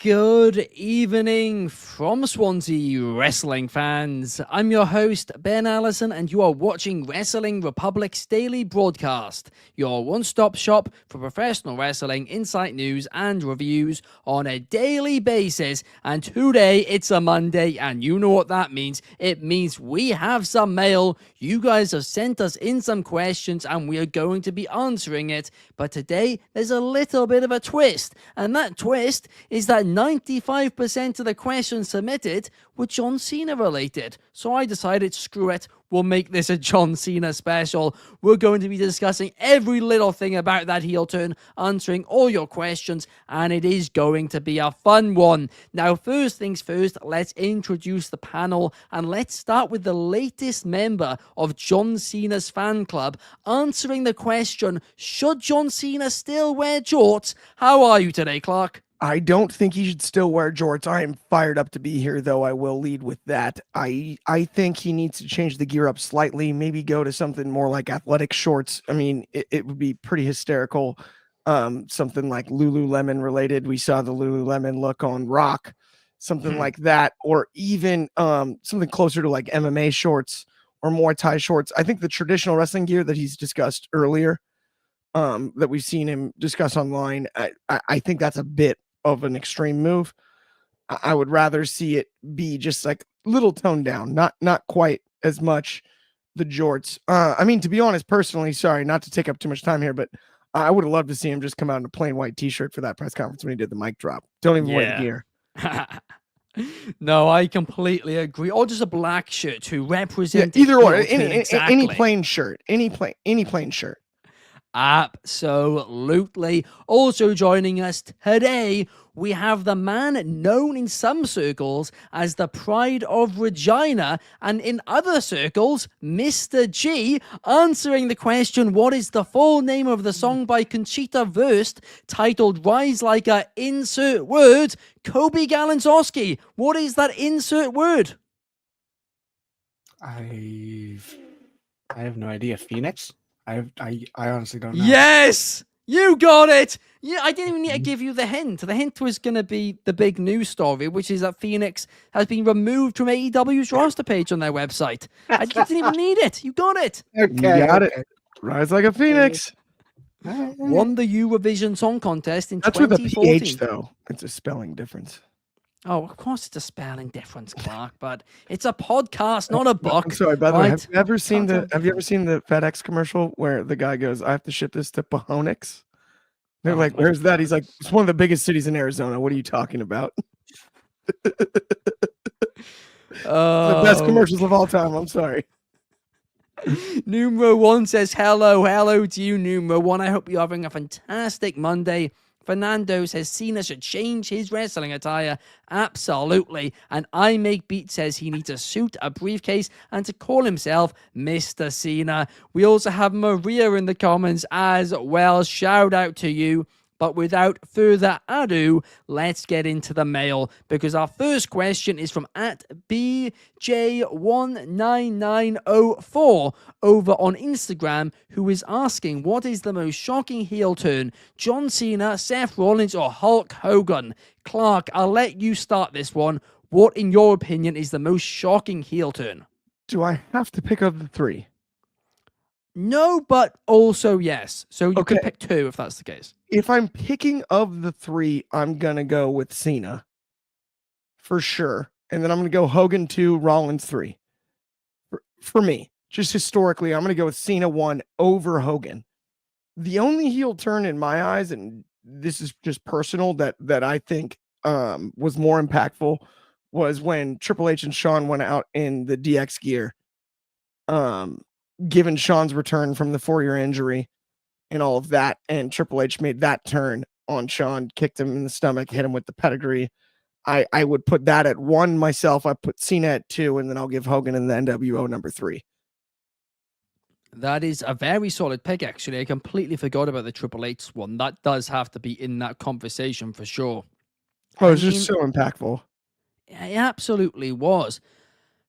Good evening from Swansea, wrestling fans. I'm your host, Ben Allison, and you are watching Wrestling Republic's daily broadcast, your one-stop shop for professional wrestling insight news and reviews on a daily basis. And today, it's a Monday, and you know what that means. It means we have some mail. You guys have sent us in some questions, and we are going to be answering it. But today, there's a little bit of a twist, and that twist is that 95% of the questions submitted were John Cena related. So I decided, screw it, we'll make this a John Cena special. We're going to be discussing every little thing about that heel turn, answering all your questions, and it is going to be a fun one. Now, first things first, let's introduce the panel, and let's start with the latest member of John Cena's fan club, answering the question, should John Cena still wear jorts? How are you today, Clark? I don't think he should still wear jorts. I am fired up to be here, though. I will lead with that. I think he needs to change the gear up slightly, maybe go to something more like athletic shorts. I mean, it would be pretty hysterical. Something like Lululemon related. We saw the Lululemon look on Rock, something like that, or even something closer to like MMA shorts or Muay Thai shorts. I think the traditional wrestling gear that he's discussed earlier, that we've seen him discuss online, I think that's a bit of an extreme move. I would rather see it be just like little toned down, not quite as much the jorts. I mean, to be honest, personally, sorry, not to take up too much time here, but I would have loved to see him just come out in a plain white t-shirt for that press conference when he did the mic drop. Don't even wear the gear. No, I completely agree. Or just a black shirt to represent either or, exactly. any plain shirt, any plain shirt. Absolutely. Also joining us today, we have the man known in some circles as the Pride of Regina, and in other circles, Mr. G, answering the question, what is the full name of the song by Conchita Wurst titled Rise Like a Insert Word? Coby Galenzoski, what is that insert word? I have no idea. Phoenix? I honestly don't know. Yes! You got it! Yeah, I didn't even need to give you the hint. The hint was going to be the big news story, which is that Phoenix has been removed from AEW's roster page on their website. I didn't even need it. You got it. Okay, you got it. Rise like a phoenix. Won the Eurovision Song Contest in That's 2014. with a PH, though. It's a spelling difference. Oh, of course it's a spelling difference, Clark, but it's a podcast, not a book. I'm sorry, by the way, right? have you ever seen the FedEx commercial where the guy goes, I have to ship this to Pahonix? They're like, where's that? He's like, it's one of the biggest cities in Arizona. What are you talking about? The best commercials of all time. I'm sorry. Numero 1 says, hello to you, Numero 1. I hope you're having a fantastic Monday. Fernando says Cena should change his wrestling attire. Absolutely. And I Make Beat says he needs a suit, a briefcase, and to call himself Mr. Cena. We also have Maria in the comments as well. Shout out to you. But without further ado, let's get into the mail, because our first question is from @BJ19904 over on Instagram, who is asking, what is the most shocking heel turn? John Cena, Seth Rollins, or Hulk Hogan? Clark, I'll let you start this one. What, in your opinion, is the most shocking heel turn? Do I have to pick up the three? No, but also yes. So you could pick two if that's the case. If I'm picking of the three, I'm going to go with Cena for sure. And then I'm going to go Hogan 2, Rollins 3. For me, just historically, I'm going to go with Cena 1 over Hogan. The only heel turn in my eyes, and this is just personal, that I think was more impactful was when Triple H and Shawn went out in the DX gear. Given Shawn's return from the 4-year injury and all of that, and Triple H made that turn on Shawn, kicked him in the stomach, hit him with the pedigree. I would put that at 1 myself. I put Cena at 2, and then I'll give Hogan and the NWO number 3. That is a very solid pick, actually. I completely forgot about the Triple H one. That does have to be in that conversation for sure. Oh, it's just so impactful. It absolutely was.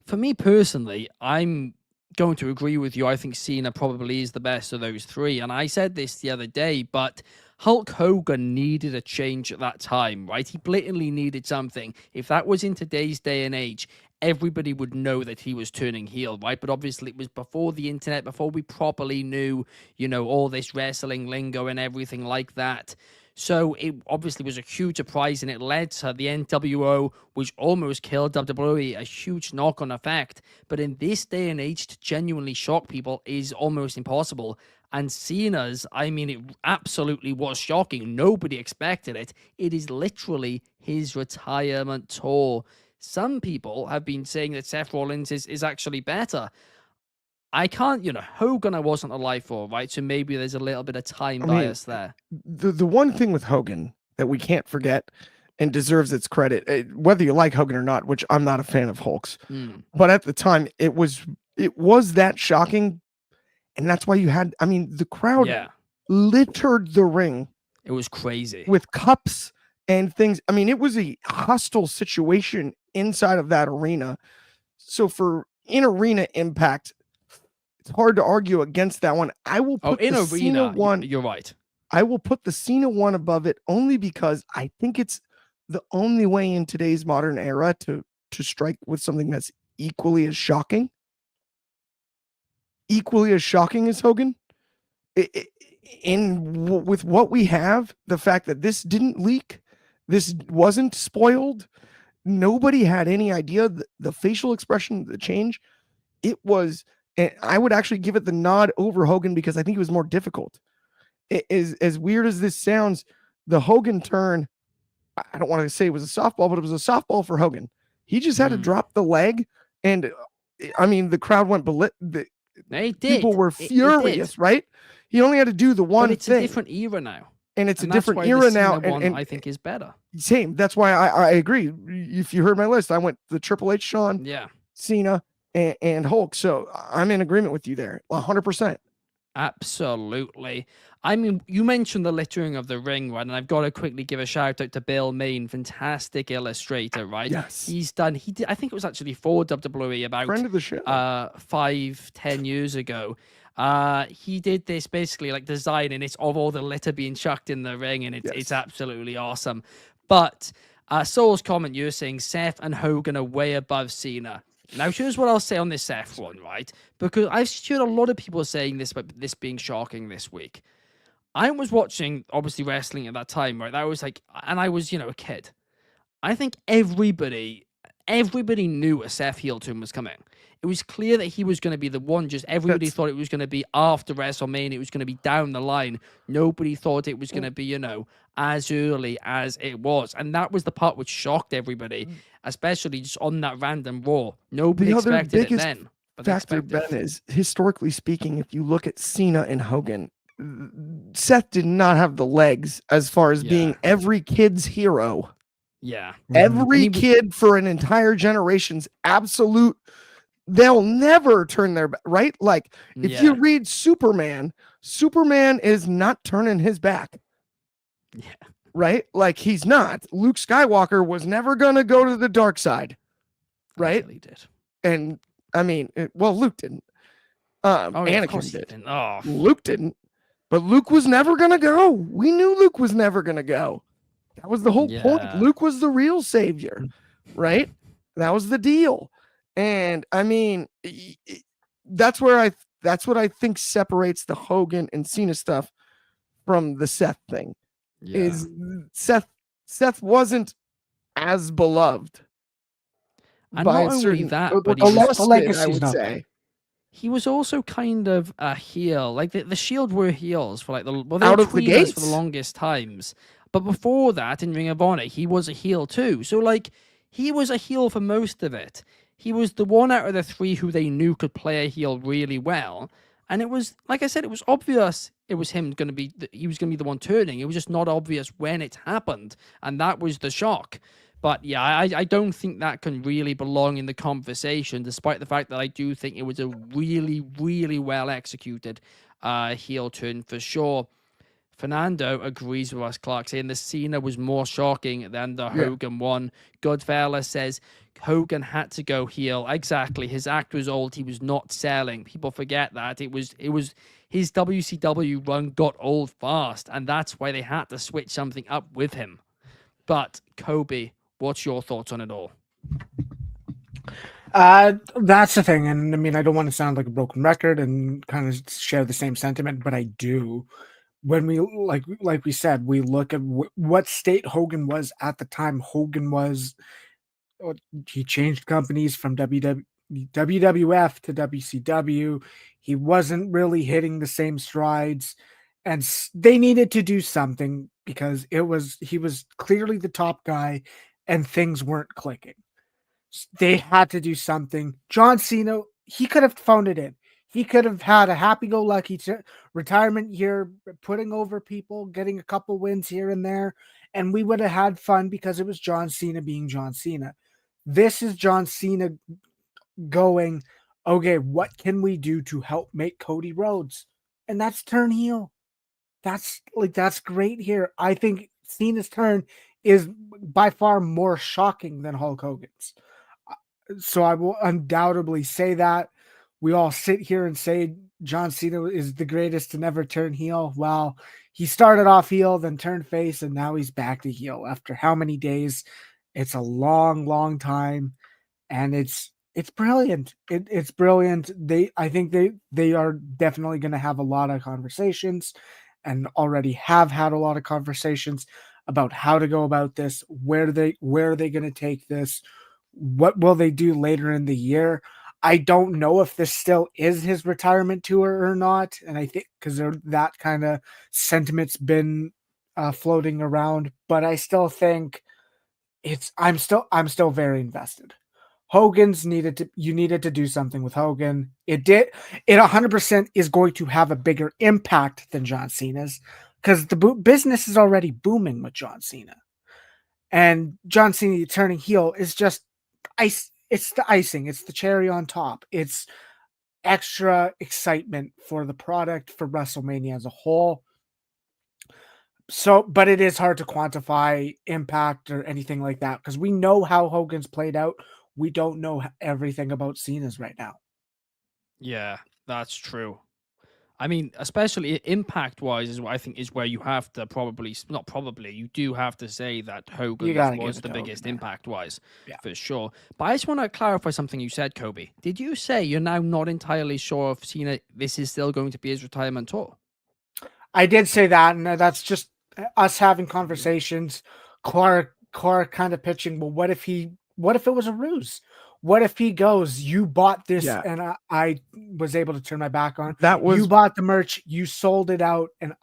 For me personally, I'm going to agree with you. I think Cena probably is the best of those three. And I said this the other day, but Hulk Hogan needed a change at that time, right? He blatantly needed something. If that was in today's day and age, everybody would know that he was turning heel, right? But obviously it was before the internet, before we properly knew, all this wrestling lingo and everything like that. So it obviously was a huge surprise, and it led to the NWO, which almost killed WWE, a huge knock-on effect. But in this day and age, to genuinely shock people is almost impossible. And Cena's, it absolutely was shocking. Nobody expected it. It is literally his retirement tour. Some people have been saying that Seth Rollins is actually better. I can't, Hogan I wasn't alive for, right? So maybe there's a little bit of time bias there. The one thing with Hogan that we can't forget and deserves its credit, whether you like Hogan or not, which I'm not a fan of Hulk's, but at the time it was that shocking, and that's why you had, the crowd littered the ring. It was crazy with cups and things. It was a hostile situation inside of that arena. So for in-arena impact, it's hard to argue against that one. I will put the Cena one. You're right. I will put the Cena one above it only because I think it's the only way in today's modern era to strike with something that's equally as shocking. Equally as shocking as Hogan. With what we have, the fact that this didn't leak, this wasn't spoiled, nobody had any idea the facial expression, the change. It was. And I would actually give it the nod over Hogan because I think it was more difficult. It is as weird as this sounds. The Hogan turn, I don't want to say it was a softball, but it was a softball for Hogan. He just had to drop the leg, and the crowd went people were furious, right? He only had to do the one thing. But it's a different era now. And it's a different era now. And I think is better. Same. That's why I agree. If you heard my list, I went the Triple H, Shawn, Cena, and Hulk. So I'm in agreement with you there. 100%. Absolutely. You mentioned the littering of the ring, right? And I've got to quickly give a shout out to Bill Main, fantastic illustrator, right? Yes. I think it was actually for WWE about friend of the show. 5-10 years ago. He did this basically like design, and it's of all the litter being chucked in the ring, and it's absolutely awesome. But Saul's comment, you're saying Seth and Hogan are way above Cena. Now, here's what I'll say on this Seth one, right? Because I've heard a lot of people saying this about this being shocking this week. I was watching, obviously, wrestling at that time, right? That was like, and I was, a kid. I think everybody knew a Seth heel turn was coming. It was clear that he was going to be the one. Just everybody thought it was going to be after WrestleMania. It was going to be down the line. Nobody thought it was going to be, as early as it was. And that was the part which shocked everybody, especially just on that random Raw. Nobody expected it then. But factor, Ben, is historically speaking, if you look at Cena and Hogan, Seth did not have the legs as far as being every kid's hero. Yeah. Every kid for an entire generation's absolute. They'll never turn their back, right? Like if you read Superman is not turning his back. Yeah. Right? Like he's not. Luke Skywalker was never going to go to the dark side. Right? He did. And Luke didn't. Anakin did. Didn't. Oh. Luke didn't. But Luke was never going to go. We knew Luke was never going to go. That was the whole point. Luke was the real savior. Right? That was the deal. And that's what I think separates the Hogan and Cena stuff from the Seth thing. Yeah. Is Seth wasn't as beloved. And not only that, but I would say. He was also kind of a heel. Like the Shield were heels for like they out were of the gates for the longest times. But before that, in Ring of Honor, he was a heel too. So like he was a heel for most of it. He was the one out of the three who they knew could play a heel really well. And it was, like I said, it was obvious it was he was going to be the one turning. It was just not obvious when it happened. And that was the shock. But yeah, I don't think that can really belong in the conversation, despite the fact that I do think it was a really, really well executed heel turn for sure. Fernando agrees with us, Clark, saying the Cena was more shocking than the Yeah. Hogan one. Goodfella says Hogan had to go heel. Exactly. His act was old. He was not selling. People forget that. It was his WCW run got old fast, and that's why they had to switch something up with him. But Coby, what's your thoughts on it all? That's the thing, and I mean, I don't want to sound like a broken record and kind of share the same sentiment, but I do. When we like we said, we look at what state Hogan was at the time. Hogan was he changed companies from WWF to WCW. He wasn't really hitting the same strides, and they needed to do something because he was clearly the top guy, and things weren't clicking. They had to do something. John Cena, he could have phoned it in. He could have had a happy-go-lucky retirement year, putting over people, getting a couple wins here and there, and we would have had fun because it was John Cena being John Cena. This is John Cena going, okay, what can we do to help make Cody Rhodes? And that's turn heel. That's great here. I think Cena's turn is by far more shocking than Hulk Hogan's. So I will undoubtedly say that. We all sit here and say John Cena is the greatest to never turn heel. Well, he started off heel, then turned face, and now he's back to heel after how many days? It's a long, long time, and it's brilliant. It's brilliant. I think they are definitely going to have a lot of conversations, and already have had a lot of conversations about how to go about this. Where are they going to take this? What will they do later in the year? I don't know if this still is his retirement tour or not, and I think because that kind of sentiment's been floating around, but I still think I'm still very invested. You needed to do something with Hogan. It 100% is going to have a bigger impact than John Cena's because the business is already booming with John Cena, and John Cena turning heel is just ice. It's the icing. It's the cherry on top. It's extra excitement for the product, for WrestleMania as a whole. So, but it is hard to quantify impact or anything like that because we know how Hogan's played out. We don't know everything about Cena's right now. Yeah, that's true. I mean, especially impact wise, is what I think is where you have to you do have to say that You Hogan gotta was give it the to biggest Hogan, man. impact wise, Yeah. for sure. But I just want to clarify something you said, Coby. Did you say you're now not entirely sure if Cena, this is still going to be his retirement tour? I did say that, and that's just us having conversations. Clark kind of pitching. Well, what if it was a ruse? What if he goes, you bought this, Yeah. and I was able to turn my back on. That was You bought the merch, you sold it out, and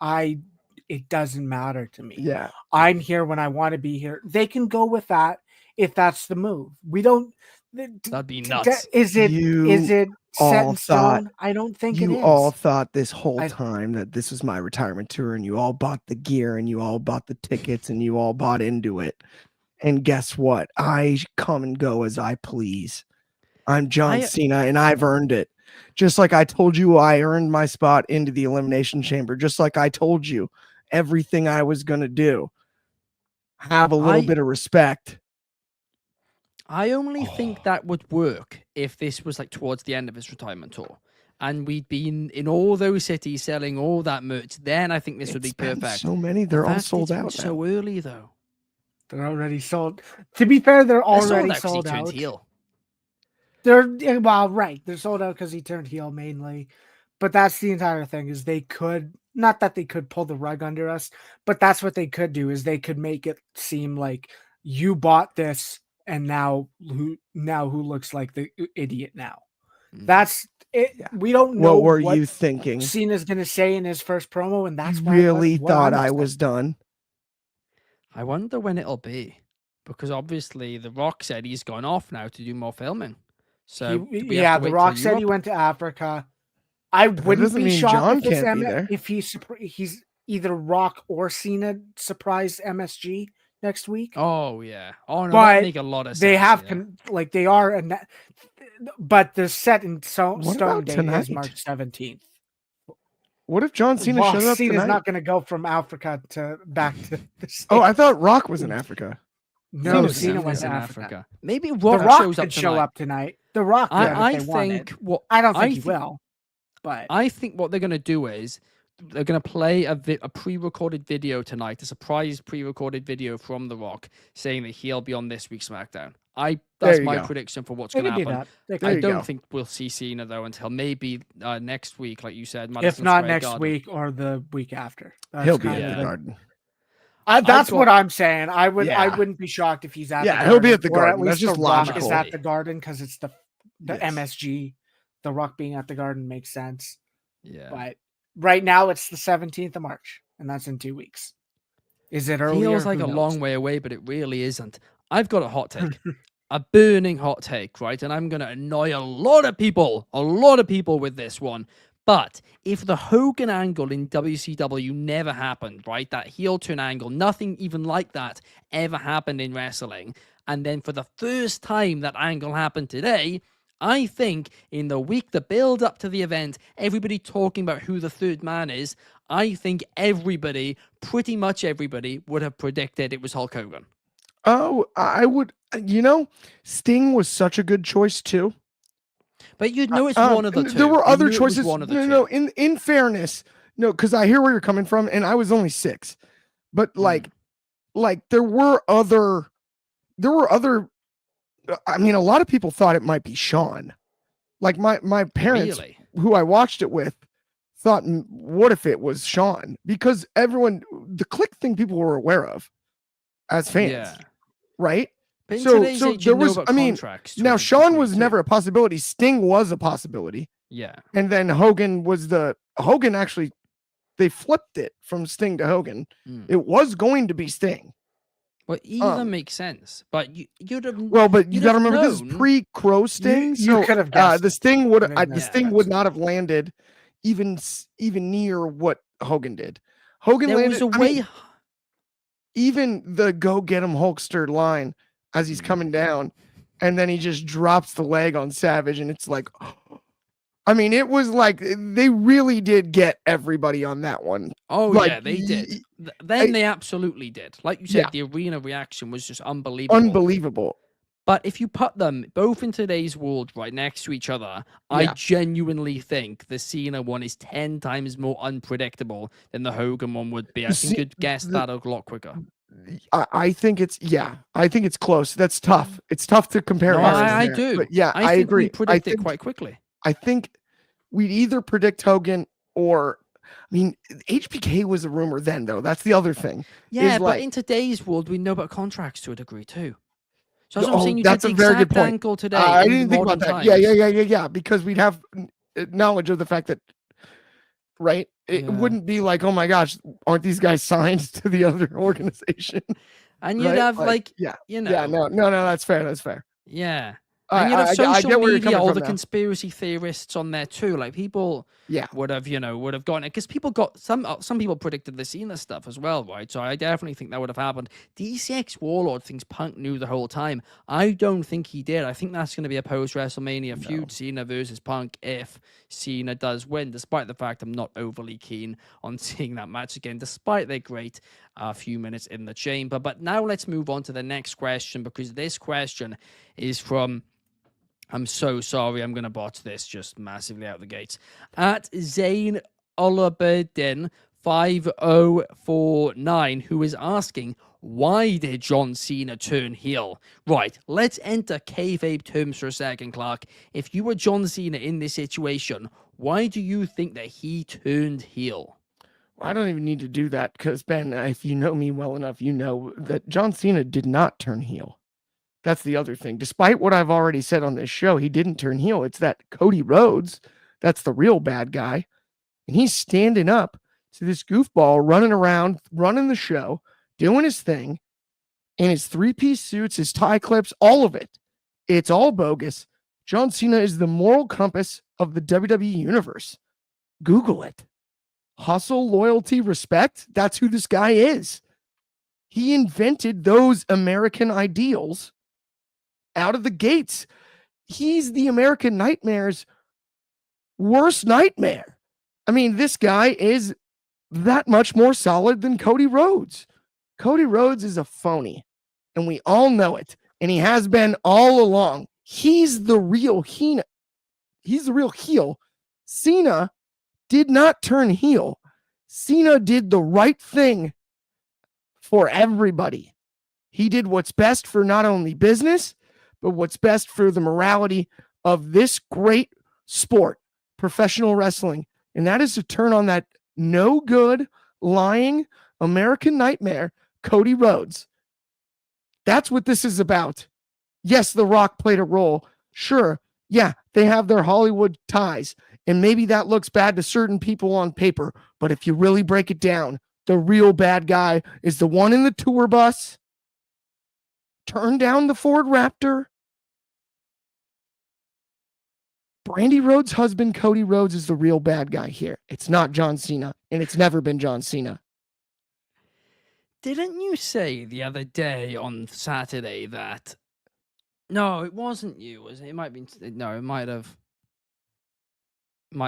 it doesn't matter to me. yeah. I'm here when I want to be here. They can go with that if that's the move. We don't. That'd be nuts. Is it set all in thought- stone? I don't think it You is. all thought this whole I- time that this was my retirement tour, and you all bought the gear, and you all bought the tickets, and you all bought into it. And guess what? I come and go as I please. I'm John Cena, and I've earned it. Just like I told you, I earned my spot into the Elimination Chamber. Just like I told you everything I was going to do. Have a little bit of respect. I only think that would work if this was like towards the end of his retirement tour. And we'd been in all those cities selling all that merch. Then I think this would be perfect. So many, they're all sold out. So early though. They're already sold. To be fair, they're already sold out. Heel. They're right. They're sold out because he turned heel mainly. But that's the entire thing. Is they could not that they could pull the rug under us, but that's what they could do. Is they could make it seem like you bought this, and now who looks like the idiot now. That's it. Yeah. We don't know what you thinking. Cena's going to say in his first promo, and that's why really thought I was done. I wonder when it'll be, because obviously The Rock said he's gone off now to do more filming. So The Rock said he went to Africa. I wouldn't be shocked if he's either Rock or Cena surprised MSG next week. Oh yeah. Oh no, But that make a lot of sense. They have yeah. they are, but the set in stone about date tonight? is March 17th. What if John Cena Well, showed up Cena's tonight? not going to go from Africa back to the States. Oh, I thought Rock was in Africa. No, Cena's Cena in went to Cena's Africa. Maybe The Rock Rock shows up could show tonight. up tonight. The Rock could I if they think wanted. what I don't think he will. But I think what they're going to do is they're going to play a pre-recorded video tonight, a surprise pre-recorded video from The Rock saying that he'll be on this week's SmackDown. That's my prediction for what's going to happen. I don't think we'll see Cena though until maybe next week, like you said. If not Square next Garden. week or the week after, he'll be at the Garden. That's what I'm saying. I wouldn't be shocked if he's at. Yeah, the he'll be at the or Garden. At least That's just the Rock logical. is at the Garden because it's the Yes. MSG. The Rock being at the Garden makes sense. Yeah, but right now it's the 17th of March, and that's in 2 weeks. Is it earlier? Feels like a long way away, but it really isn't. I've got a hot take. A burning hot take, right? And I'm going to annoy a lot of people with this one. But if the Hogan angle in WCW never happened, right? That heel turn angle, nothing even like that ever happened in wrestling. And then for the first time that angle happened today, I think in the week, the build up to the event, everybody talking about who the third man is, I think pretty much everybody would have predicted it was Hulk Hogan. Oh, I would, Sting was such a good choice too. But you'd know it's one of the two. There were other choices. No, in fairness, because I hear where you're coming from, and I was only 6. But like there were other, I mean, a lot of people thought it might be Shawn. Like my parents, who I watched it with, thought, what if it was Shawn? Because the click thing people were aware of as fans, right? But so there was, now Shawn was never a possibility. Sting was a possibility. Yeah. And then Hogan actually, they flipped it from Sting to Hogan. It was going to be Sting. Well, either makes sense, but you'd have. Well, but you got to remember this is pre-Crow Sting. You could have guessed. The Sting would not have landed even near what Hogan did. Hogan landed. Even the "Go Get Him Hulkster" line as he's coming down, and then he just drops the leg on Savage, and it's like, I mean, it was like they really did get everybody on that one. Oh, yeah, they did. They absolutely did. Like you said, the arena reaction was just unbelievable. But if you put them both in today's world right next to each other, I genuinely think the Cena one is 10 times more unpredictable than the Hogan one would be. I think you'd guess that a lot quicker. I think it's close. That's tough. It's tough to compare. No, I do. But yeah, I agree. We predict it quite quickly. I think we'd either predict Hogan or, HBK was a rumor then, though. That's the other thing. Yeah, but in today's world, we know about contracts to a degree too. So that's what I'm saying. That's a very good point. Angle today. I didn't think about that. Times. Yeah. Because we'd have knowledge of the fact that, right? It wouldn't be like, oh my gosh, aren't these guys signed to the other organization? And you'd have no, that's fair. That's fair. Yeah. And you'd have social media, all the conspiracy theorists on there too. Like people would have gone it because people got some people predicted the Cena stuff as well, right? So I definitely think that would have happened. DCX Warlord thinks Punk knew the whole time. I don't think he did. I think that's going to be a post WrestleMania feud, Cena versus Punk, if Cena does win, despite the fact I'm not overly keen on seeing that match again, despite their great few minutes in the chamber. But now let's move on to the next question, because this question is from, I'm so sorry, I'm going to botch this just massively out the gates. At Zayn Olabedin 5049, who is asking, why did John Cena turn heel? Right, let's enter kayfabe terms for a second, Clark. If you were John Cena in this situation, why do you think that he turned heel? I don't even need to do that because, Ben, if you know me well enough, you know that John Cena did not turn heel. That's the other thing. Despite what I've already said on this show, he didn't turn heel. It's that Cody Rhodes, that's the real bad guy. And he's standing up to this goofball running around, running the show, doing his thing, in his 3-piece suits, his tie clips, all of it. It's all bogus. John Cena is the moral compass of the WWE universe. Google it. Hustle, loyalty, respect. That's who this guy is. He invented those American ideals out of the gates. He's the American nightmare's worst nightmare. I mean, this guy is that much more solid than Cody Rhodes. Cody Rhodes is a phony, and we all know it, and he has been all along. He's the real heel. He's the real heel. Cena did not turn heel. Cena did the right thing for everybody. He did what's best for not only business, but what's best for the morality of this great sport, professional wrestling. And that is to turn on that no good, lying American nightmare, Cody Rhodes. That's what this is about. Yes, The Rock played a role. Sure. Yeah, they have their Hollywood ties. And maybe that looks bad to certain people on paper. But if you really break it down, the real bad guy is the one in the tour bus. Turn down the Ford Raptor. Brandy Rhodes' husband, Cody Rhodes, is the real bad guy here. It's not John Cena, and it's never been John Cena. Didn't you say the other day on Saturday that... No, it wasn't you, was it? It might have been... No, it might have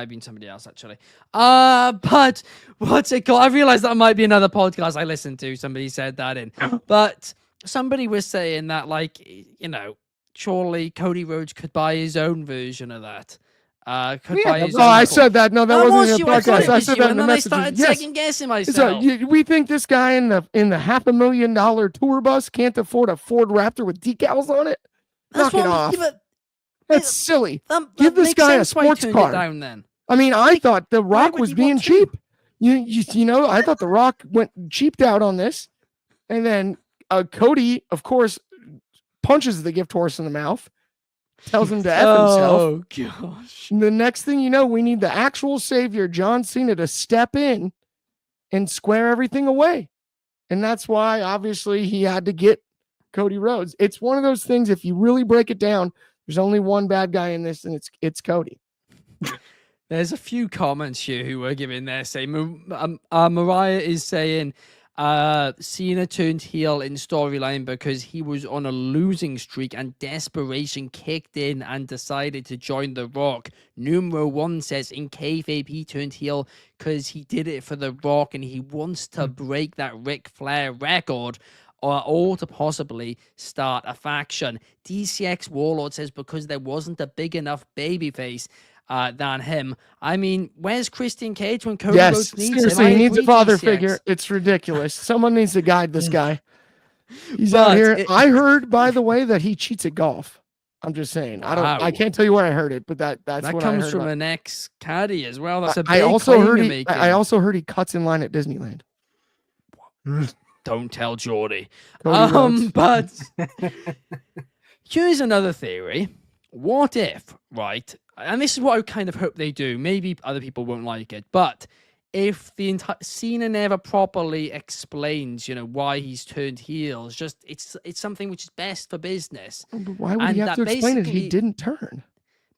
been somebody else, actually. But what's it called? I realized that might be another podcast I listened to. Somebody said that in. But somebody was saying that, like, you know, surely Cody Rhodes could buy his own version of that. I said that. No, that wasn't in the podcast. I said that in the message. And then I started second guessing myself. So, we think this guy in the $500,000 tour bus can't afford a Ford Raptor with decals on it? Knock it off. That's silly. Give this guy a sports car. Down, then. I mean, I thought The Rock was being cheap. You know, I thought The Rock went cheaped out on this. And then Cody, of course, punches the gift horse in the mouth, tells him to F himself. Oh, gosh. And the next thing you know, we need the actual savior, John Cena, to step in and square everything away. And that's why, obviously, he had to get Cody Rhodes. It's one of those things, if you really break it down, there's only one bad guy in this, and it's Cody. There's a few comments here who are giving their say. Mariah is saying Cena turned heel in storyline because he was on a losing streak and desperation kicked in and decided to join The Rock. Numero 1 says in kayfabe he turned heel because he did it for The Rock and he wants to break that Ric Flair record. Or to possibly start a faction. DCX Warlord says because there wasn't a big enough babyface than him. I mean, where's Christian Cage when Cody Rhodes needs him? Seriously, he needs a father figure. It's ridiculous. Someone needs to guide this guy. He's out here. I heard, by the way, that he cheats at golf. I'm just saying. I can't tell you where I heard it, but that's what I heard. That comes from an ex-caddy as well. That's a big I also heard he cuts in line at Disneyland. Don't tell Geordie. But here's another theory. What if, right? And this is what I kind of hope they do. Maybe other people won't like it, but if the entire Cena never properly explains, you know, why he's turned heel, it's something which is best for business. But why would he have to explain it? He didn't turn.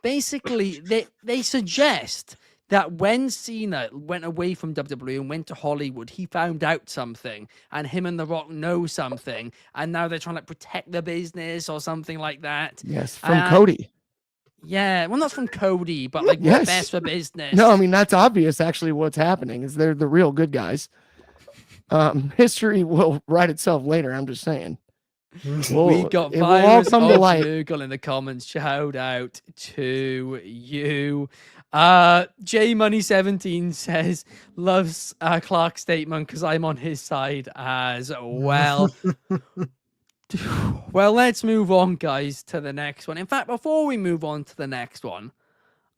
Basically, they suggest that when Cena went away from WWE and went to Hollywood, he found out something, and him and The Rock know something, and now they're trying to protect the business or something like that. Yes, from Cody. Yeah, well, not from Cody, but like what's best for business. No, I mean, that's obvious, actually, what's happening is they're the real good guys. History will write itself later, I'm just saying. We got Virus of Google in the comments. Shout out to you. J Money 17 says loves Clark's statement because I'm on his side as well. Well, let's move on, guys, to the next one. In fact, before we move on to the next one,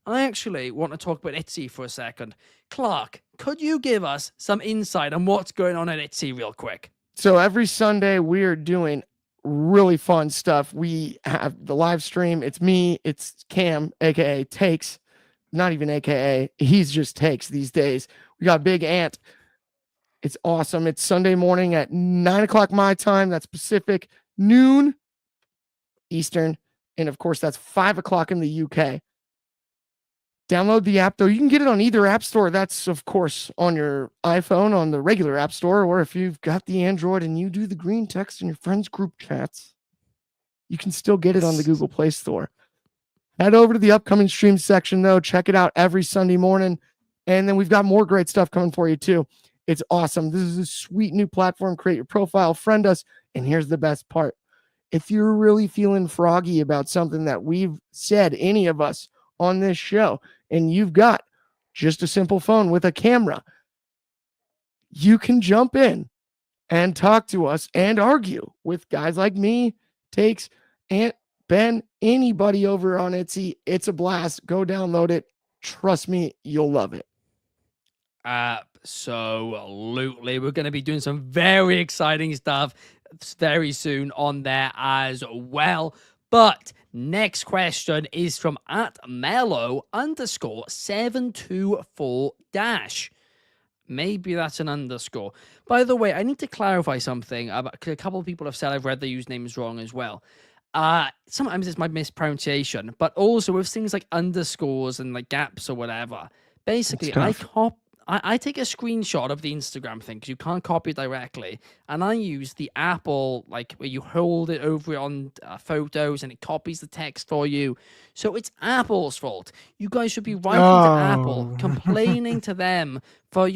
I actually want to talk about Etsy for a second. Clark, could you give us some insight on what's going on at Etsy real quick? So every Sunday we are doing really fun stuff. We have the live stream. It's me. It's Cam, aka Takes. Not even AKA, he's just Takes these days. We got Big Ant. It's awesome. It's Sunday morning at 9 o'clock my time. That's Pacific, noon Eastern. And of course, that's 5 o'clock in the UK. Download the app, though. You can get it on either app store. That's, of course, on your iPhone, on the regular app store, or if you've got the Android and you do the green text in your friends' group chats, you can still get it on the Google Play Store. Head over to the upcoming stream section, though. Check it out every Sunday morning. And then we've got more great stuff coming for you, too. It's awesome. This is a sweet new platform. Create your profile, friend us. And here's the best part. If you're really feeling froggy about something that we've said, any of us on this show, and you've got just a simple phone with a camera, you can jump in and talk to us and argue with guys like me, Takes, and Ben, anybody over on Etsy. It's a blast. Go download it. Trust me, you'll love it. Absolutely. We're going to be doing some very exciting stuff very soon on there as well. But next question is from @mellow_724-. Maybe that's an underscore. By the way, I need to clarify something. A couple of people have said I've read the usernames wrong as well. Sometimes it's my mispronunciation, but also with things like underscores and like gaps or whatever. Basically, I take a screenshot of the Instagram thing because you can't copy it directly, and I use the Apple, like where you hold it over on photos and it copies the text for you. So it's Apple's fault. You guys should be writing to Apple, complaining to them for,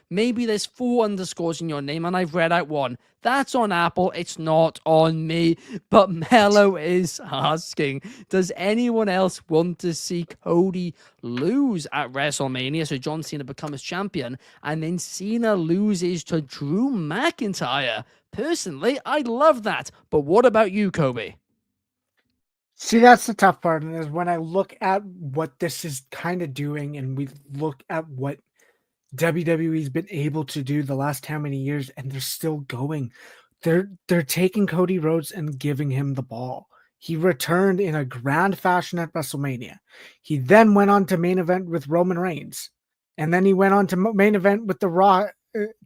maybe there's 4 underscores in your name and I've read out 1. That's on Apple. It's not on me. But Mello is asking, does anyone else want to see Cody lose at WrestleMania so John Cena becomes champion and then Cena loses to Drew McIntyre? Personally, I love that. But what about you, Coby? See, that's the tough part. And is when I look at what this is kind of doing and we look at what WWE's been able to do the last how many years, and they're still going. They're taking Cody Rhodes and giving him the ball. He returned in a grand fashion at WrestleMania. He then went on to main event with Roman Reigns. And then he went on to main event with The Rock,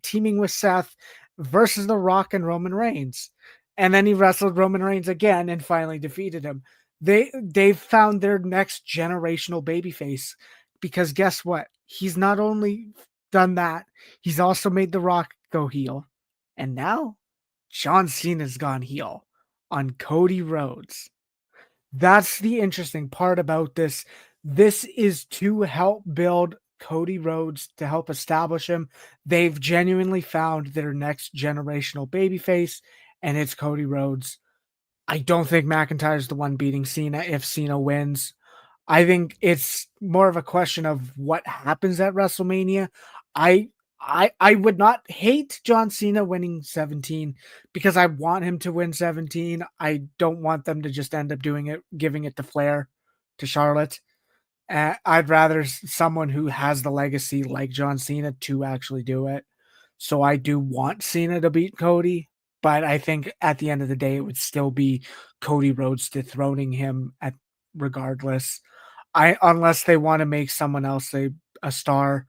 teaming with Seth versus The Rock and Roman Reigns. And then he wrestled Roman Reigns again and finally defeated him. They've found their next generational babyface, because guess what? He's not only done that, he's also made The Rock go heel. And now John Cena's gone heel on Cody Rhodes. That's the interesting part about this. This is to help build Cody Rhodes, to help establish him. They've genuinely found their next generational babyface, and it's Cody Rhodes. I don't think McIntyre's the one beating Cena if Cena wins. I think it's more of a question of what happens at WrestleMania. I would not hate John Cena winning 17 because I want him to win 17. I don't want them to just end up doing it, giving it to Flair, to Charlotte. I'd rather someone who has the legacy like John Cena to actually do it. So I do want Cena to beat Cody, but I think at the end of the day, it would still be Cody Rhodes dethroning him regardless. Unless they want to make someone else a star.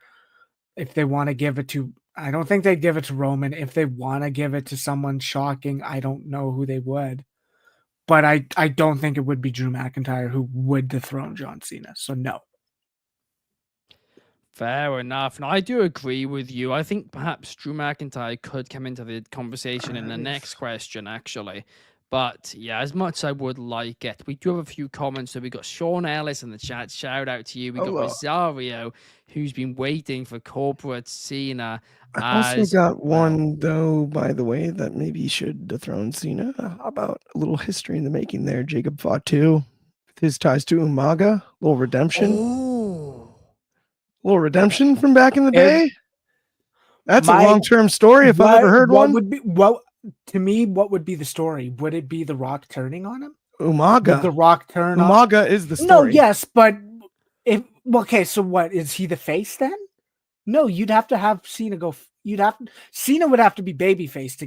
If they want to give it to, I don't think they'd give it to Roman. If they want to give it to someone shocking, I don't know who they would. But I don't think it would be Drew McIntyre who would dethrone John Cena. So no. Fair enough. And I do agree with you. I think perhaps Drew McIntyre could come into the conversation in the next question, actually. But yeah, as much as I would like it, we do have a few comments. So we got Sean Ellis in the chat. Shout out to you. We got Rosario, who's been waiting for corporate Cena. I also got one, though, by the way, that maybe should dethrone Cena. How about a little history in the making there? Jacob Fatu, with his ties to Umaga, a little redemption. Oh. A little redemption from back in the day. That's a long-term story if I've ever heard one. To me, what would be the story? Would it be The Rock turning on him? Umaga. Would The Rock turn on? Umaga is the story. No, yes, but so what? Is he the face then? No, you'd have to have Cena go. Cena would have to be babyface to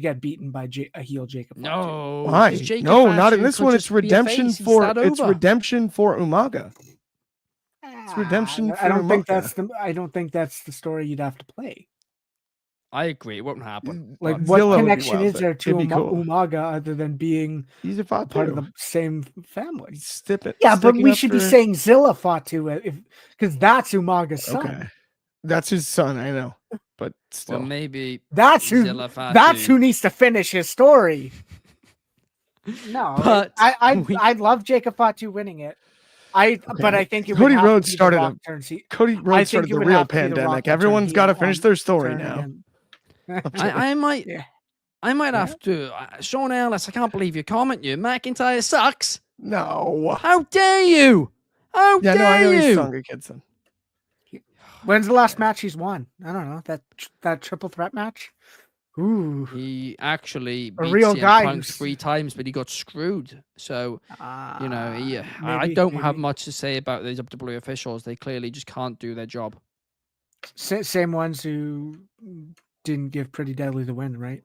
get beaten by a heel Jacob. No, why? No, not in this one. It's redemption for Umaga. It's redemption. I don't think that's the story you'd have to play. I agree. It won't happen. Like, but what Zilla would be connection wild, is but there to it'd be cool. Umaga other than being He's a fought part of too. the same family? Yeah, But we should be saying Zilla fought to because that's Umaga's son. Okay, that's his son. I know, but still, well, maybe That's Zilla who needs to finish his story. No, But I'd love Jacob Fatu winning it. But I think it Cody would have Rhodes to be started the Rock turn. Cody Rhodes started the real pandemic. Everyone's got to finish their story now. I might. Yeah. I might have to. Sean Ellis, I can't believe you comment. You McIntyre sucks. No. How dare you? How dare you? I know he's Sangha Kidson. When's the last match he's won? I don't know. That triple threat match. Ooh. He actually beat a real CM guy Punk 3 times, but he got screwed. So, I maybe, don't have much to say about these WWE officials. They clearly just can't do their job. Same ones who didn't give Pretty Deadly the win, right?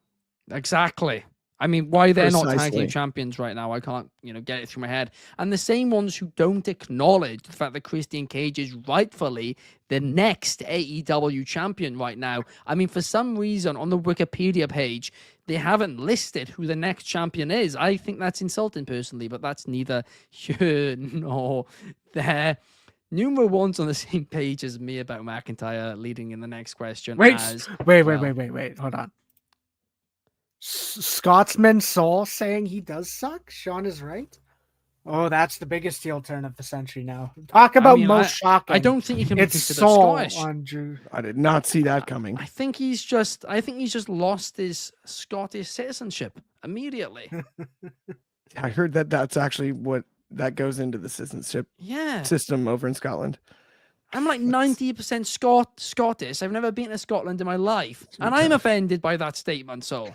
Exactly. I mean, why they're not tag Precisely. team champions right now, I can't, get it through my head. And the same ones who don't acknowledge the fact that Christian Cage is rightfully the next AEW champion right now. I mean, for some reason on the Wikipedia page, they haven't listed who the next champion is. I think that's insulting personally, but that's neither here nor there. Numero one's on the same page as me about McIntyre leading in the next question. Wait, hold on. Scotsman Soul saying he does suck? Sean is right. Oh, that's the biggest heel turn of the century now. Talk about most shocking. I don't think you can be it's considered Soul Scottish. on Drew. I did not see that coming. I think he's just lost his Scottish citizenship immediately. I heard that's actually what that goes into the citizenship system over in Scotland. I'm like 90% Scottish. I've never been to Scotland in my life. And I'm offended by that statement, so.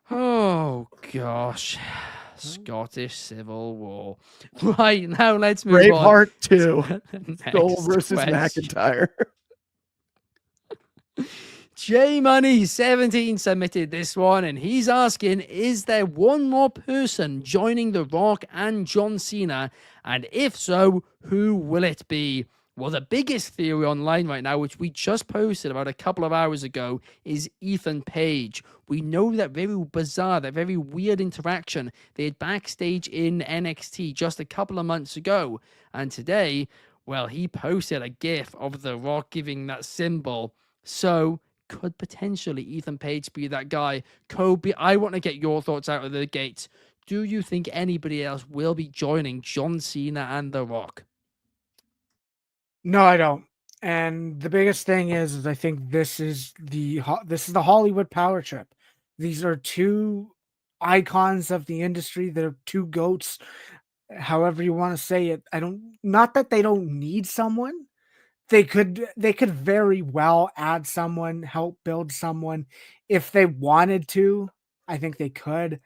Oh, gosh. Scottish Civil War. Right, now let's move Braveheart on. 2. Soul versus McIntyre. J Money 17 submitted this one, and he's asking, is there one more person joining The Rock and John Cena? And if so, who will it be? Well, the biggest theory online right now, which we just posted about a couple of hours ago, is Ethan Page. We know that very bizarre, that very weird interaction they had backstage in NXT just a couple of months ago. And today, well, he posted a GIF of The Rock giving that symbol. So could potentially Ethan Page be that guy? Coby, I want to get your thoughts out of the gates. Do you think anybody else will be joining John Cena and The Rock? No, I don't. And the biggest thing is I think this is the Hollywood power trip. These are two icons of the industry. They're two goats, however you want to say it. Not that they don't need someone. They could very well add someone, help build someone if they wanted to. I think they could,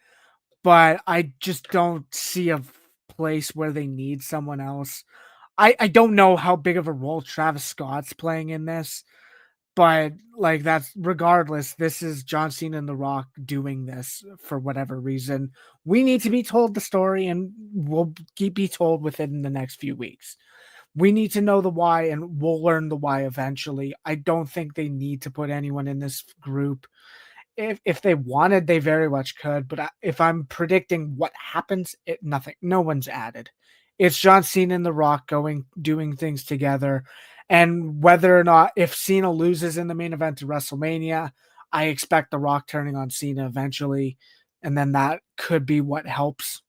but I just don't see a place where they need someone else. I don't know how big of a role Travis Scott's playing in this, but like that's regardless, this is John Cena and The Rock doing this for whatever reason. We need to be told the story, and we'll be told within the next few weeks. We need to know the why, and we'll learn the why eventually. I don't think they need to put anyone in this group. If they wanted, they very much could. But if I'm predicting what happens, no one's added. It's John Cena and The Rock doing things together. And whether or not, if Cena loses in the main event to WrestleMania, I expect The Rock turning on Cena eventually. And then that could be what helps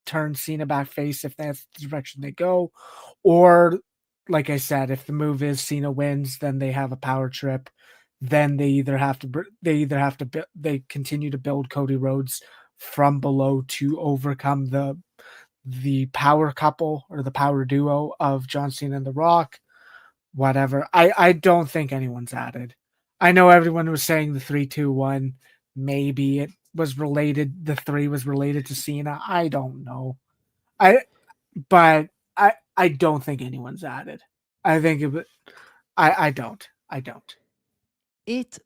turn Cena back face if that's the direction they go. Or, like I said, if the move is Cena wins, then they have a power trip. Then they continue to build Cody Rhodes from below to overcome the power couple or the power duo of John Cena and The Rock. Whatever. I don't think anyone's added. I know everyone was saying the 3-2-1. Maybe it was related. The 3 was related to Cena. I don't know. I don't think anyone's added. I think I don't.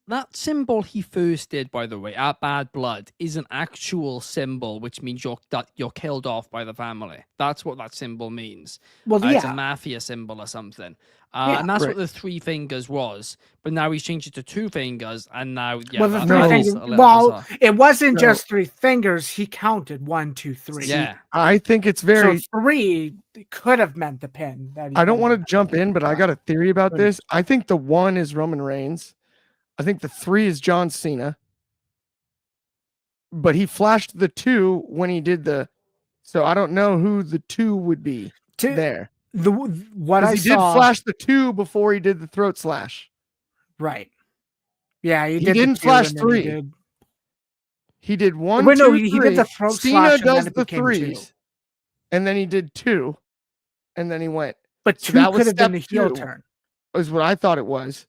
that symbol he first did, by the way, at Bad Blood, is an actual symbol, which means you're killed off by the family. That's what that symbol means. Well, It's a yeah. mafia symbol or something. Yeah, and that's right. what the 3 fingers was. But now he's changed it to 2 fingers, and now Well, the that, three No. that is fingers. a little Well, bizarre. it wasn't No. just 3 fingers. He counted 1, 2, 3. Yeah. I think it's very. So 3 could have meant the pin. That he I don't pinned want to him. jump in, but I got a theory about Couldn't. this. I think the 1 is Roman Reigns. I think the 3 is John Cena. But he flashed the 2 when he did the. So I don't know who the 2 would be there. What I He saw. did flash the 2 before he did the throat slash. Right. Yeah, he He did the didn't 2, flash and then 3. He did 1, Wait, 2, no, 3. he did the throat Cena slash, and then does it the became 3s. 2. And then he did 2. And then he went. But So 2 that was could have been the step heel 2. turn. Is what I thought it was.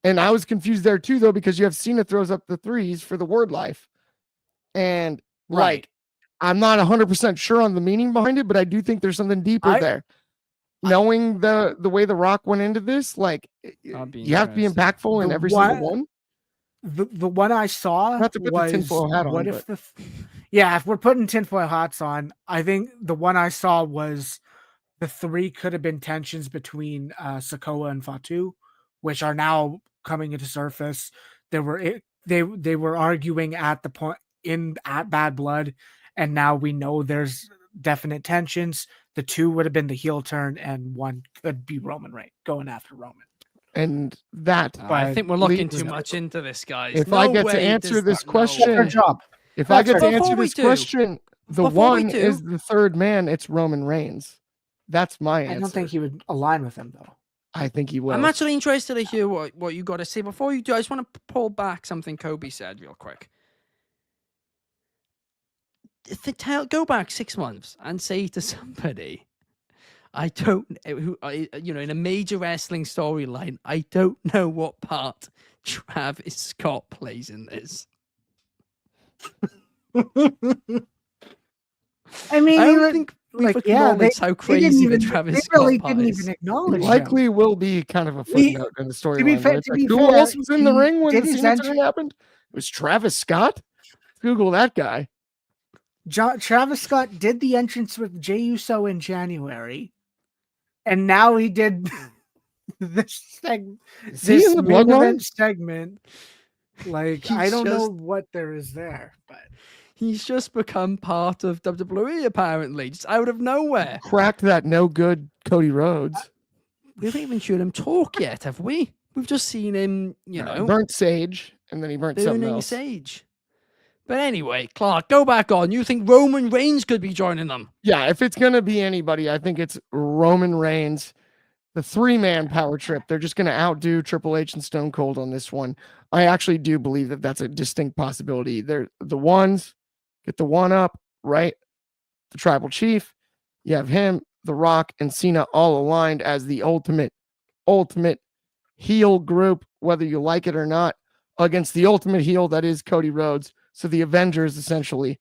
And I was confused there too, though, because you have Cena throws up the 3s for the word life. And Right. I'm not 100% sure on the meaning behind it, but I do think there's something deeper there. Knowing the way The Rock went into this, you have to be interesting. impactful in every single one. The one I saw Not to put the was tinfoil hat on, what if if we're putting tinfoil hats on, I think the one I saw was the 3 could have been tensions between Sikoa and Fatu, which are now coming into surface. They were arguing at the point at Bad Blood, and now we know there's definite tensions. The 2 would have been the heel turn, and 1 could be Roman Reigns going after Roman. And that, I think we're looking too much into this, guys. If I get to answer this question, Good job. If I get to answer Before we this do- question, the before we 1 do- is the 3rd man. It's Roman Reigns. That's my answer. I don't think he would align with him, though. I think he will. I'm actually interested to hear what you got to say. Before you do, I just want to pull back something Coby said real quick. Go back 6 months and say to somebody, in a major wrestling storyline, I don't know what part Travis Scott plays in this. I mean, I don't think we've acknowledged how crazy the Travis Scott really part didn't is. even acknowledge Likely will be kind of a footnote in the storyline. fair- It's to like, be who fair, else was in the he ring when did the his Cena entry- turn happened? It was Travis Scott. Google that guy. Travis Scott did the entrance with Jey Uso in January, and now he did this Is he this in the main bloodline? event segment. Like, I He's don't know just- what there is there, but He's just become part of WWE, apparently, just out of nowhere. Cracked that no good Cody Rhodes. We haven't even seen him talk yet, have we? We've just seen him, Burnt Sage, and then he burnt something burning else. Sage. But anyway, Clark, go back on. You think Roman Reigns could be joining them? Yeah, if it's gonna be anybody, I think it's Roman Reigns. The 3-man power trip. They're just gonna outdo Triple H and Stone Cold on this one. I actually do believe that that's a distinct possibility. They're the ones. Get the 1 up, right? The tribal chief. You have him, The Rock, and Cena all aligned as the ultimate heel group, whether you like it or not, against the ultimate heel that is Cody Rhodes. So the Avengers essentially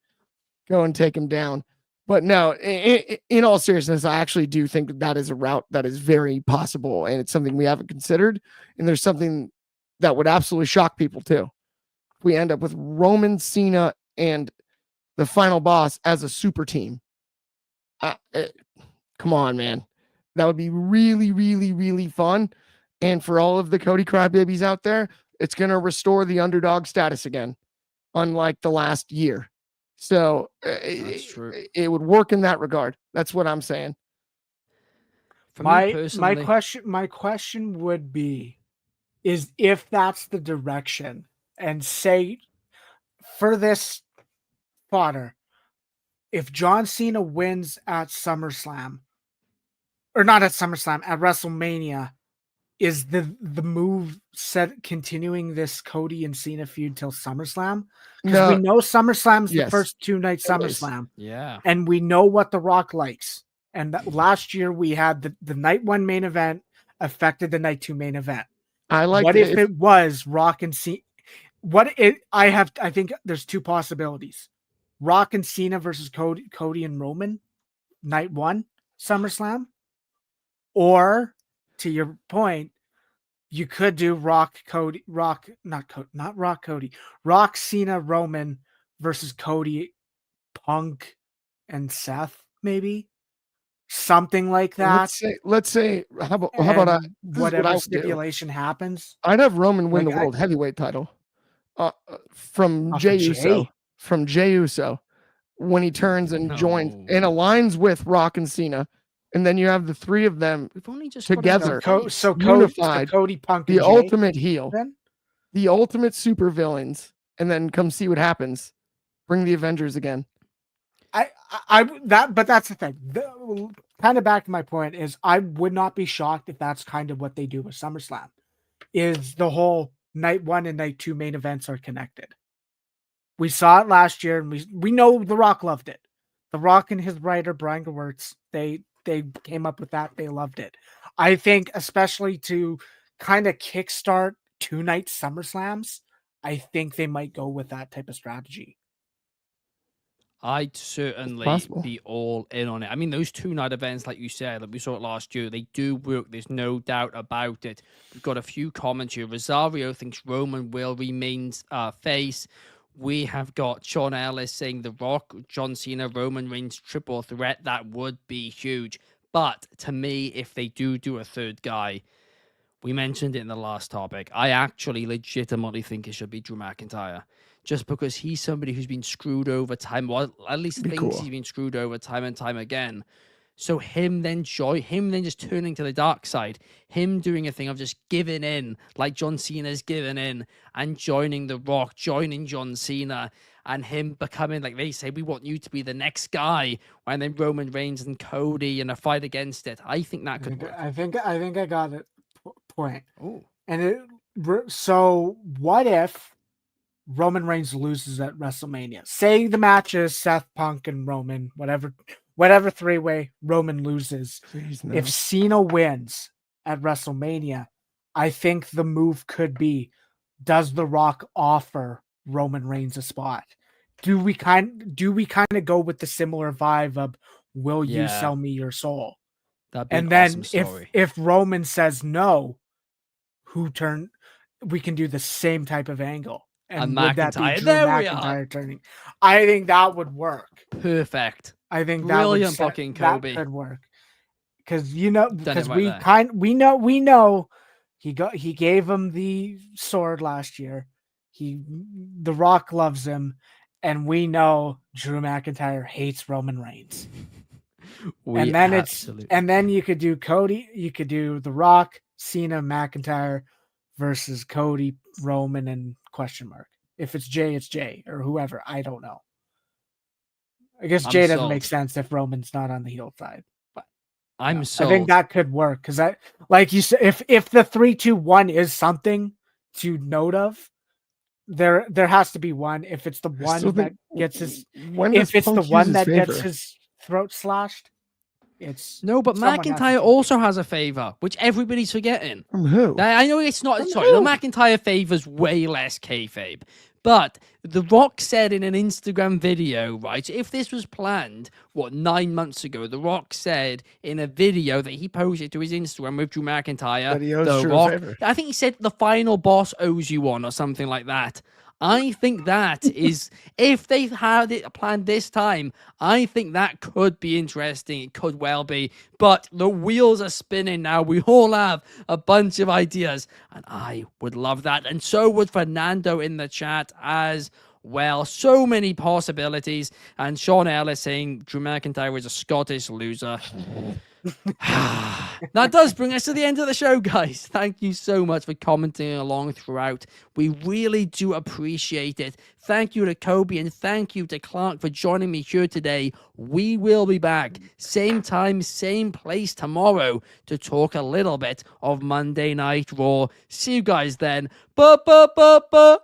go and take him down. But no, in all seriousness, I actually do think that is a route that is very possible, and it's something we haven't considered. And there's something that would absolutely shock people too. We end up with Roman, Cena, and the final boss as a super team. Come on, man. That would be really, really, really fun. And for all of the Cody crybabies out there, it's going to restore the underdog status again, unlike the last year. So That's true. it would work in that regard. That's what I'm saying. For me personally, my question would be, is if that's the direction, and say for this fodder, if John Cena wins at SummerSlam, or not at SummerSlam, at WrestleMania, is the move set continuing this Cody and Cena feud till SummerSlam? Because we know SummerSlam's the first 2-night SummerSlam. Yeah. And we know what The Rock likes. And last year we had the night 1 main event affected the night 2 main event. What if it was Rock and Cena? I think there's 2 possibilities. Rock and Cena versus Cody and Roman, night 1, SummerSlam. Or, to your point, You could do Rock, Cena, Roman versus Cody, Punk, and Seth, maybe something like that. Let's say how about And this is what I whatever would do. stipulation happens, I'd have Roman win Like, the world heavyweight title from Off Jey of Uso. Jey. From Jey Uso when he turns and joins No. and aligns with Rock and Cena. And then you have the three of them We've only just together, unified, Cody, Punk, the and Jey, ultimate heel, then? the ultimate super villains, and then come see what happens. Bring the Avengers again. But that's the thing. Kind of back to my point is I would not be shocked if that's kind of what they do with SummerSlam. Is the whole night 1 and night 2 main events are connected. We saw it last year, and we know The Rock loved it. The Rock and his writer Brian Gewirtz, they came up with that. They loved it. I think, especially to kind of kickstart 2-night SummerSlams, I think they might go with that type of strategy. I'd certainly be all in on it. I mean, those 2-night events, like you said, like we saw it last year, they do work. There's no doubt about it. We've got a few comments here. Rosario thinks Roman will remain face. We have got Sean Ellis saying The Rock, John Cena, Roman Reigns triple threat. That would be huge. But to me, if they do a third guy, we mentioned it in the last topic, I actually legitimately think it should be Drew McIntyre. Just because he's somebody who's been screwed over time, well, at least thinks he's been screwed over time and time again. So him then just turning to the dark side, him doing a thing of just giving in, like John Cena's given in, and joining The Rock, joining John Cena, and him becoming, like they say, we want you to be the next guy, and then Roman Reigns and Cody in a fight against it. I think that could work. I think I got it. Point. Oh. And so what if Roman Reigns loses at WrestleMania? Say the match is Seth, Punk, and Roman, whatever three-way Roman loses. No. If Cena wins at WrestleMania, I think the move could be, does The Rock offer Roman Reigns a spot? Do we kind of go with the similar vibe of, will you sell me your soul? That'd be and an then awesome story. if Roman says no, we can do the same type of angle. And would that be Drew McIntyre turning? I think that would work. Perfect. I think brilliant fucking Coby. That could work. Because we know he gave him the sword last year. The Rock loves him, and we know Drew McIntyre hates Roman Reigns. And then you could do Cody, you could do The Rock, Cena, McIntyre versus Cody, Roman, and question mark. If it's Jey, it's Jey, or whoever. I don't know. I guess Jey doesn't make sense if Roman's not on the heel side. But I think that could work because like you said, if the 3-2-1 is something to note of, there has to be one. If it's the one that gets his throat slashed, it's no. But McIntyre also has a favor, which everybody's forgetting. From who? I know it's not. Sorry, the McIntyre favor's way less kayfabe. But The Rock said in an Instagram video, right? If this was planned, 9 months ago, The Rock said in a video that he posted to his Instagram with Drew McIntyre, The Rock, I think he said the final boss owes you one or something like that. I think that is, if they had it planned this time, I think that could be interesting. It could well be. But the wheels are spinning now. We all have a bunch of ideas. And I would love that. And so would Fernando in the chat as well. So many possibilities. And Sean Ellis saying Drew McIntyre is a Scottish loser. That does bring us to the end of the show, guys. Thank you so much for commenting along throughout. We really do appreciate it. Thank you to Coby and thank you to Clark for joining me here today. We will be back same time, same place tomorrow to talk a little bit of Monday Night Raw. See you guys then. Ba ba ba ba.